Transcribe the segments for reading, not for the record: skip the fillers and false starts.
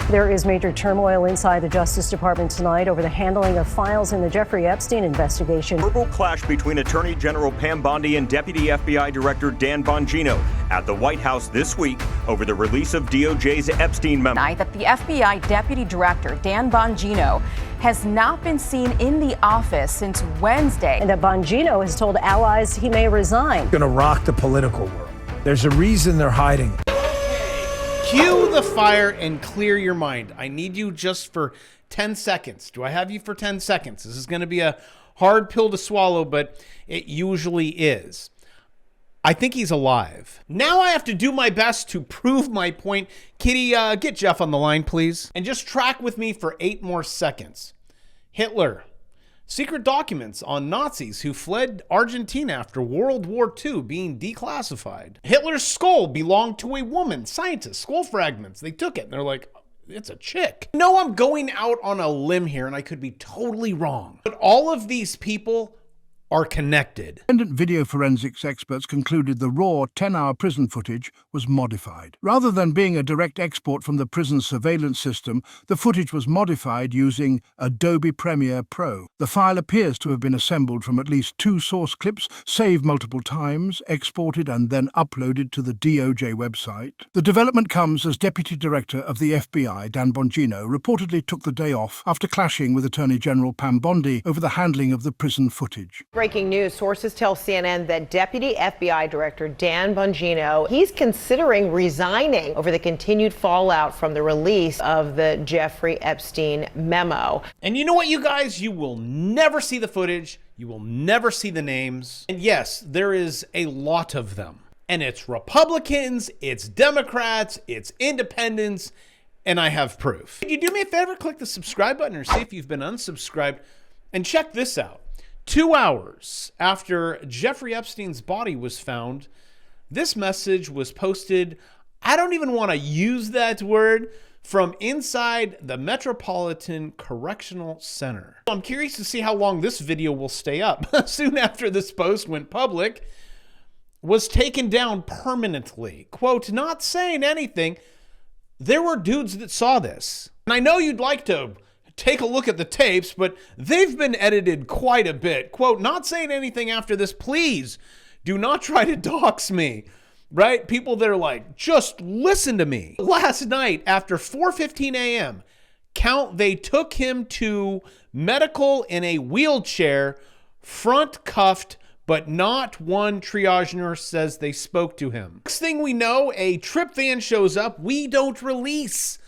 There is major turmoil inside the Justice Department tonight over the handling of files in the Jeffrey Epstein investigation. Verbal clash between Attorney General Pam Bondi and Deputy FBI Director Dan Bongino at the White House this week over the release of DOJ's Epstein memo. That the FBI Deputy Director Dan Bongino has not been seen in the office since Wednesday. And that Bongino has told allies he may resign. It's going to rock the political world. There's a reason they're hiding. Cue the fire and clear your mind. I need you just for 10 seconds. Do I have you for 10 seconds? This is going to be a hard pill to swallow, but it usually is. I think he's alive. Now I have to do my best to prove my point. Kitty, get Jeff on the line, please. And just track with me for 8 more seconds. Hitler. Secret documents on Nazis who fled Argentina after World War II being declassified. Hitler's skull belonged to a woman, scientist, skull fragments. They took it and they're like, it's a chick. No, I'm going out on a limb here and I could be totally wrong. But all of these people are connected. Independent video forensics experts concluded the raw 10-hour prison footage was modified. Rather than being a direct export from the prison surveillance system, the footage was modified using Adobe Premiere Pro. The file appears to have been assembled from at least 2 source clips, saved multiple times, exported and then uploaded to the DOJ website. The development comes as Deputy Director of the FBI, Dan Bongino, reportedly took the day off after clashing with Attorney General Pam Bondi over the handling of the prison footage. Breaking news, sources tell CNN that Deputy FBI Director Dan Bongino, he's considering resigning over the continued fallout from the release of the Jeffrey Epstein memo. And you know what, you guys? You will never see the footage. You will never see the names. And yes, there is a lot of them. And it's Republicans, it's Democrats, it's independents, and I have proof. Could you do me a favor? Click the subscribe button or see if you've been unsubscribed. And check this out. 2 hours after Jeffrey Epstein's body was found, this message was posted, I don't even want to use that word, from inside the Metropolitan Correctional Center. I'm curious to see how long this video will stay up. Soon after this post went public, was taken down permanently. Quote, not saying anything. There were dudes that saw this. And I know you'd like to take a look at the tapes, but they've been edited quite a bit. Quote, not saying anything after this, please do not try to dox me, right? People that are like, just listen to me. Last night after 4:15 a.m., they took him to medical in a wheelchair, front cuffed, but not one triage nurse says they spoke to him. Next thing we know, a trip van shows up. We don't release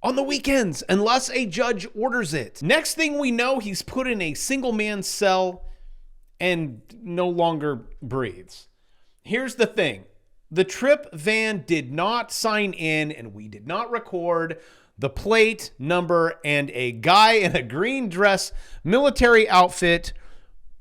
on the weekends unless a judge orders it. Next thing we know, he's put in a single man cell and no longer breathes. Here's the thing. The trip van did not sign in and we did not record the plate number, and a guy in a green dress military outfit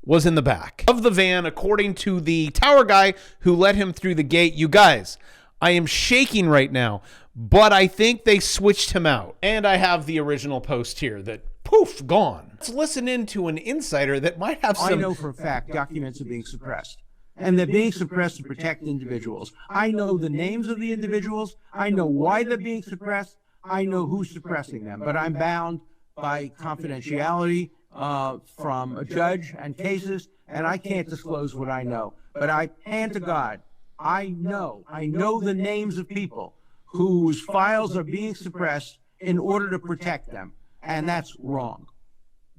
was in the back of the van, according to the tower guy who let him through the gate. You guys, I am shaking right now, but I think they switched him out. And I have the original post here that, poof, gone. Let's listen into an insider that might have some... I know for a fact documents are being suppressed. And they're being suppressed to protect individuals. I know the names of the individuals. I know why they're being suppressed. I know who's suppressing them. But I'm bound by confidentiality from a judge and cases, and I can't disclose what I know. But I hand to God, I know the names of people whose files are being suppressed in order to protect them, and that's wrong.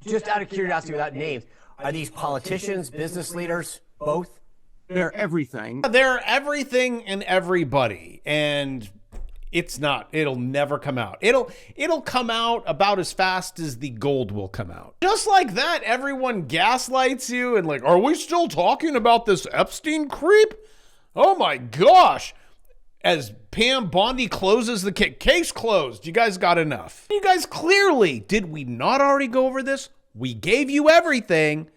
Just out of curiosity, without names, are these politicians, business leaders, both? They're everything. They're everything and everybody, and it'll never come out. It'll come out about as fast as the gold will come out. Just like that, everyone gaslights you and like, are we still talking about this Epstein creep? Oh my gosh. As Pam Bondi closes the case closed. You guys got enough. You guys clearly, did we not already go over this? We gave you everything.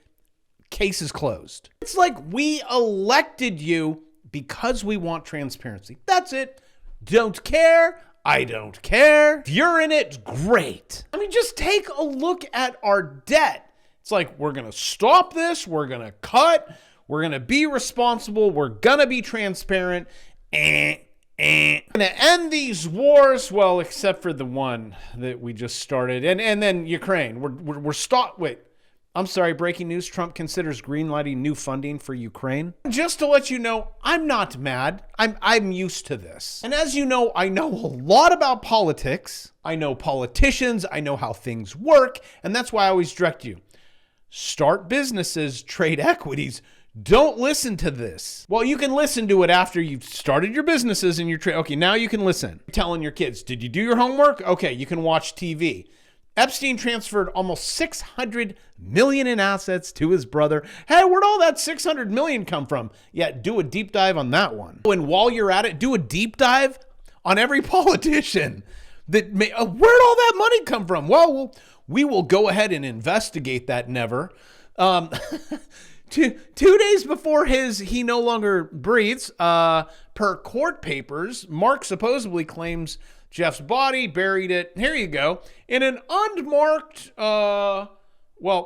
Case is closed. It's like we elected you because we want transparency. That's it. Don't care. I don't care. If you're in it, great. I mean, just take a look at our debt. It's like, we're going to stop this. We're going to cut. We're going to be responsible. We're going to be transparent. Gonna end these wars, well, except for the one that we just started, and then Ukraine. Wait, I'm sorry. Breaking news: Trump considers greenlighting new funding for Ukraine. Just to let you know, I'm not mad. I'm used to this, and as you know, I know a lot about politics. I know politicians. I know how things work, and that's why I always direct you: start businesses, trade equities. Don't listen to this. Well, you can listen to it after you've started your businesses and your trade. Okay, now you can listen. You're telling your kids, did you do your homework? Okay, you can watch TV. Epstein transferred almost $600 million in assets to his brother. Hey, where'd all that $600 million come from? Yeah, do a deep dive on that one. And while you're at it, do a deep dive on every politician that where'd all that money come from? Well, we will go ahead and investigate that. Never. 2 days before he no longer breathes, per court papers, Mark supposedly claims Jeff's body, buried it, here you go, in an unmarked,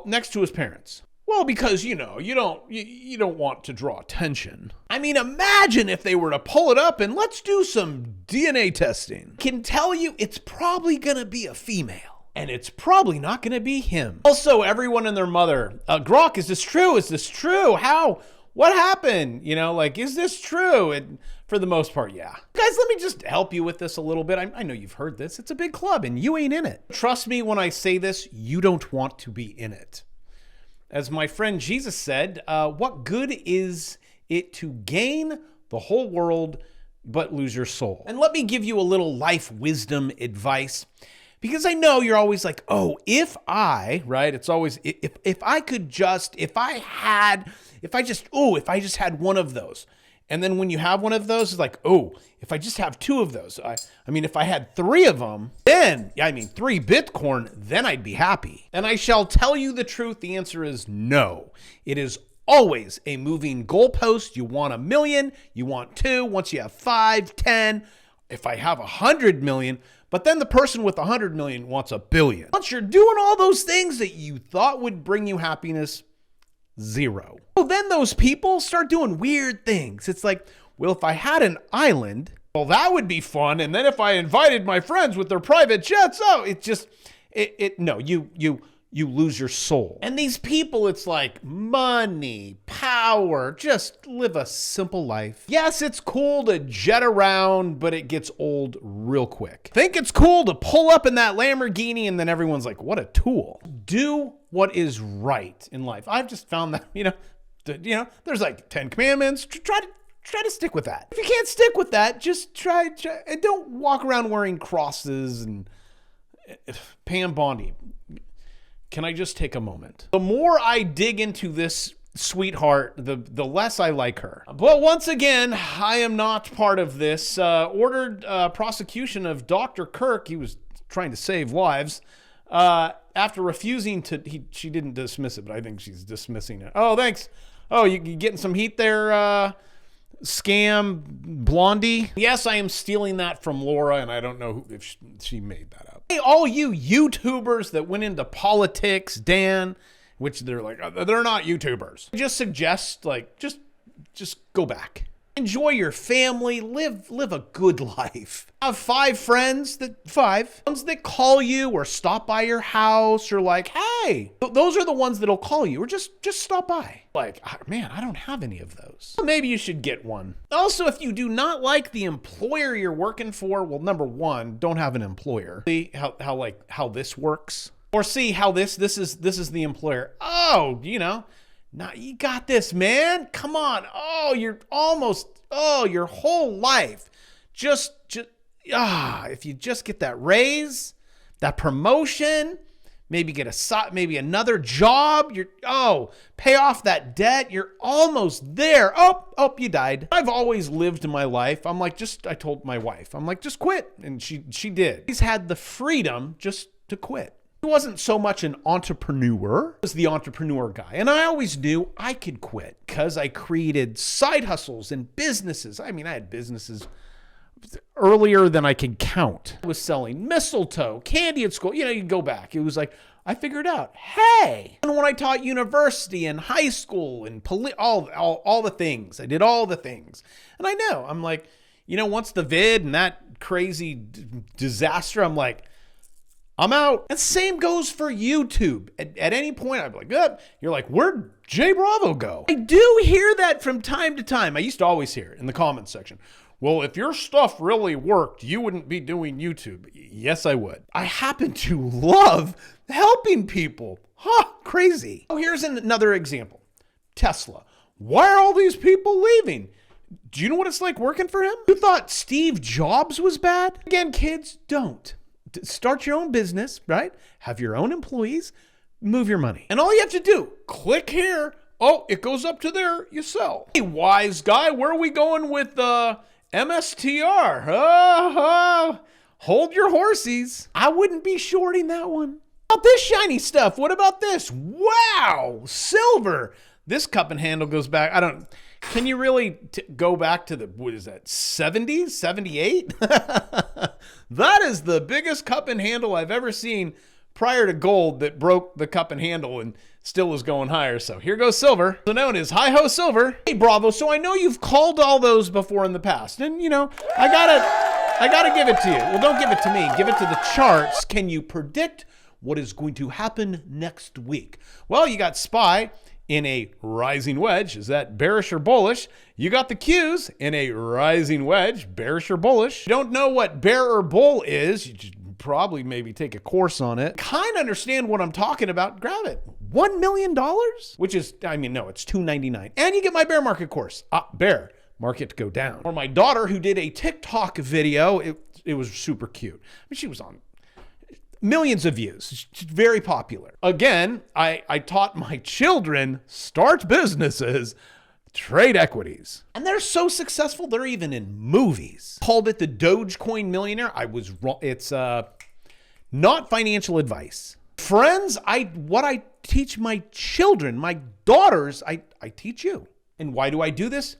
next to his parents. Well, because, you don't want to draw attention. I mean, imagine if they were to pull it up and let's do some DNA testing. Can tell you it's probably gonna be a female. And it's probably not going to be him. Also, everyone and their mother. Grok, is this true? Is this true? How? What happened? Is this true? And for the most part, yeah. Guys, let me just help you with this a little bit. I know you've heard this. It's a big club and you ain't in it. Trust me when I say this, you don't want to be in it. As my friend Jesus said, what good is it to gain the whole world but lose your soul? And let me give you a little life wisdom advice. Because I know you're always like, if I just had one of those. And then when you have one of those, it's like, if I just have 2 of those. If I had 3 of them, 3 Bitcoin, then I'd be happy. And I shall tell you the truth. The answer is no. It is always a moving goalpost. You want 1 million, you want 2. Once you have 5, 10, if I have 100 million, but then the person with 100 million wants 1 billion. Once you're doing all those things that you thought would bring you happiness, 0. Well, then those people start doing weird things. It's like, well, if I had an island, well, that would be fun. And then if I invited my friends with their private jets, you lose your soul. And these people, it's like money, power, just live a simple life. Yes, it's cool to jet around, but it gets old real quick. Think it's cool to pull up in that Lamborghini and then everyone's like, what a tool. Do what is right in life. I've just found that, there's like 10 commandments. Try to stick with that. If you can't stick with that, just try and don't walk around wearing crosses and Pam Bondi. Can I just take a moment? The more I dig into this sweetheart, the less I like her. But once again, I am not part of this. Ordered prosecution of Dr. Kirk. He was trying to save lives. After refusing to, she didn't dismiss it, but I think she's dismissing it. Oh, thanks. Oh, you getting some heat there, Scam Blondie? Yes, I am stealing that from Laura, and I don't know if she made that up. Hey, all you YouTubers that went into politics, Dan, which they're like, they're not YouTubers. I just suggest, just go back. Enjoy your family, live a good life. Have 5 friends ones that call you or stop by your house or like, hey, those are the ones that'll call you or just stop by. Like, man, I don't have any of those. Well, maybe you should get one. Also, if you do not like the employer you're working for, well, number 1, don't have an employer. See how this works, or see how this is the employer. Oh, now you got this, man. Come on. Your whole life. If you just get that raise, that promotion, maybe get maybe another job. Pay off that debt. You're almost there. Oh, you died. I've always lived my life. I'm like, I told my wife, I'm like, just quit. And she did. She's had the freedom just to quit. He wasn't so much an entrepreneur. He was the entrepreneur guy. And I always knew I could quit because I created side hustles and businesses. I had businesses earlier than I can count. I was selling mistletoe, candy at school. You go back. It was like, I figured out, hey. And when I taught university and high school and all the things, I did all the things. And I know, I'm like, You know, once the vid and that crazy disaster, I'm like, I'm out. And same goes for YouTube. At any point, I'd be like, you're like, where'd Jay Bravo go? I do hear that from time to time. I used to always hear it in the comments section. Well, if your stuff really worked, you wouldn't be doing YouTube. Yes, I would. I happen to love helping people. Crazy. Oh, here's another example. Tesla. Why are all these people leaving? Do you know what it's like working for him? You thought Steve Jobs was bad? Again, kids, don't. Start your own business, right? Have your own employees, move your money. And all you have to do, click here. Oh, it goes up to there, you sell. Hey, wise guy, where are we going with MSTR? Hold your horsies. I wouldn't be shorting that one. What about this shiny stuff? What about this? Wow, silver. This cup and handle goes back. Can you really go back to what is that, 70s, 78? That is the biggest cup and handle I've ever seen prior to gold that broke the cup and handle and still is going higher. So here goes silver, so known as hi-ho silver. Hey, Bravo, so I know you've called all those before in the past. And, you know, I gotta give it to you. Well, don't give it to me. Give it to the charts. Can you predict what is going to happen next week? Well, you got SPY in a rising wedge. Is that bearish or bullish? You got the Qs in a rising wedge, bearish or bullish. You don't know what bear or bull is, you should probably maybe take a course on it. Kind of understand what I'm talking about, grab it. $1 million? Which is, no, it's $299. And you get my bear market course. Bear market go down. Or my daughter who did a TikTok video, it was super cute. She was on millions of views. It's very popular. Again, I taught my children start businesses, trade equities. And they're so successful, they're even in movies. Called it the Dogecoin Millionaire. I was wrong. It's not financial advice. Friends, what I teach my children, my daughters, I teach you. And why do I do this?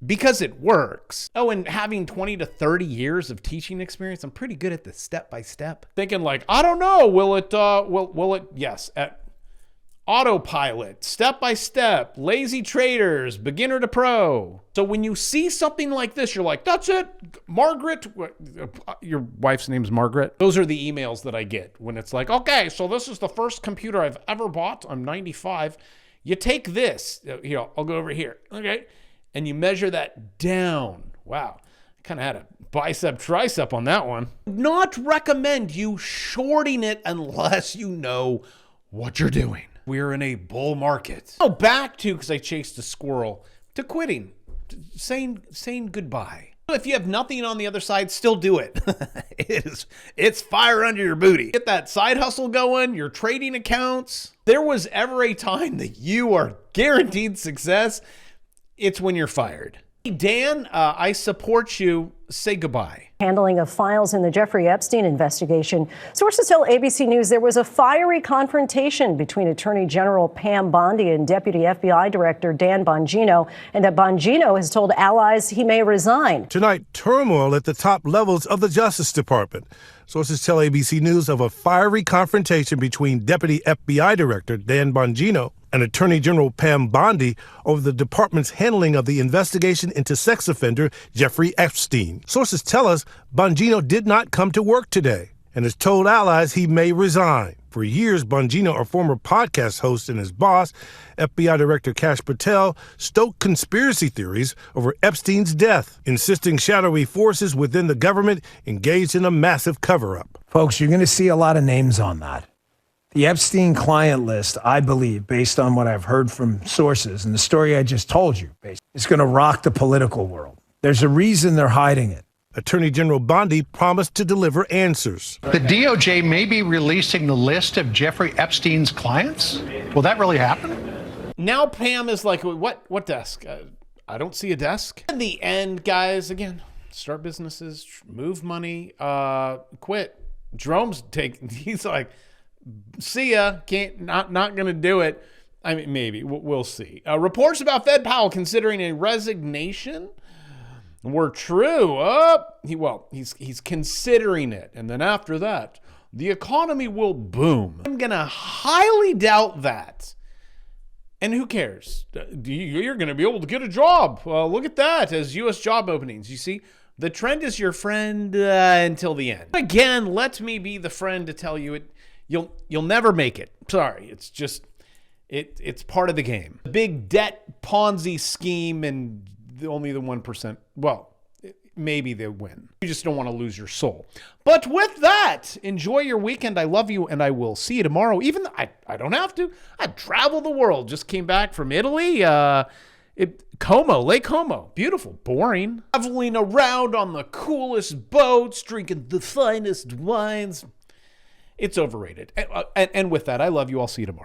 Because it works. Oh, and having 20 to 30 years of teaching experience, I'm pretty good at the step-by-step. Thinking like, I don't know, will it, yes, at autopilot, step-by-step, lazy traders, beginner to pro. So when you see something like this, you're like, that's it, Margaret, your wife's name's Margaret. Those are the emails that I get when it's like, okay, so this is the first computer I've ever bought. I'm 95. You take this, here, I'll go over here, okay? And you measure that down. Wow, kind of had a bicep tricep on that one. Not recommend you shorting it unless you know what you're doing. We're in a bull market. Oh, back to, because I chased a squirrel, to quitting, saying goodbye. If you have nothing on the other side, still do it. It's fire under your booty. Get that side hustle going, your trading accounts. There was ever a time that you are guaranteed success, it's when you're fired. Hey, Dan, I support you. Say goodbye. Handling of files in the Jeffrey Epstein investigation. Sources tell ABC News there was a fiery confrontation between Attorney General Pam Bondi and Deputy FBI Director Dan Bongino, and that Bongino has told allies he may resign. Tonight, turmoil at the top levels of the Justice Department. Sources tell ABC News of a fiery confrontation between Deputy FBI Director Dan Bongino and Attorney General Pam Bondi over the department's handling of the investigation into sex offender Jeffrey Epstein. Sources tell us Bongino did not come to work today and has told allies he may resign. For years, Bongino, a former podcast host, and his boss, FBI Director Kash Patel, stoked conspiracy theories over Epstein's death, insisting shadowy forces within the government engaged in a massive cover-up. Folks, you're going to see a lot of names on that. The Epstein client list, I believe, based on what I've heard from sources and the story I just told you, is going to rock the political world. There's a reason they're hiding it. Attorney General Bondi promised to deliver answers. The DOJ may be releasing the list of Jeffrey Epstein's clients. Will that really happen? Now Pam is like, what desk? I don't see a desk. In the end, guys, again, start businesses, move money, quit. Jerome's he's like, see ya, not gonna do it. I mean, maybe, we'll see. Reports about Fed Powell considering a resignation were true. He's considering it. And then after that, the economy will boom. I'm gonna highly doubt that. And who cares? You're gonna be able to get a job. Look at that as U.S. job openings. You see, The trend is your friend until the end. Again, let me be the friend to tell you you'll never make it. Sorry, it's just it's part of the game. The big debt Ponzi scheme, and only the 1%. Well, maybe they win. You just don't want to lose your soul. But with that, enjoy your weekend. I love you, and I will see you tomorrow. Even though I don't have to. I travel the world. Just came back from Italy. Como, Lake Como. Beautiful. Boring. Traveling around on the coolest boats, drinking the finest wines. It's overrated. And with that, I love you. I'll see you tomorrow.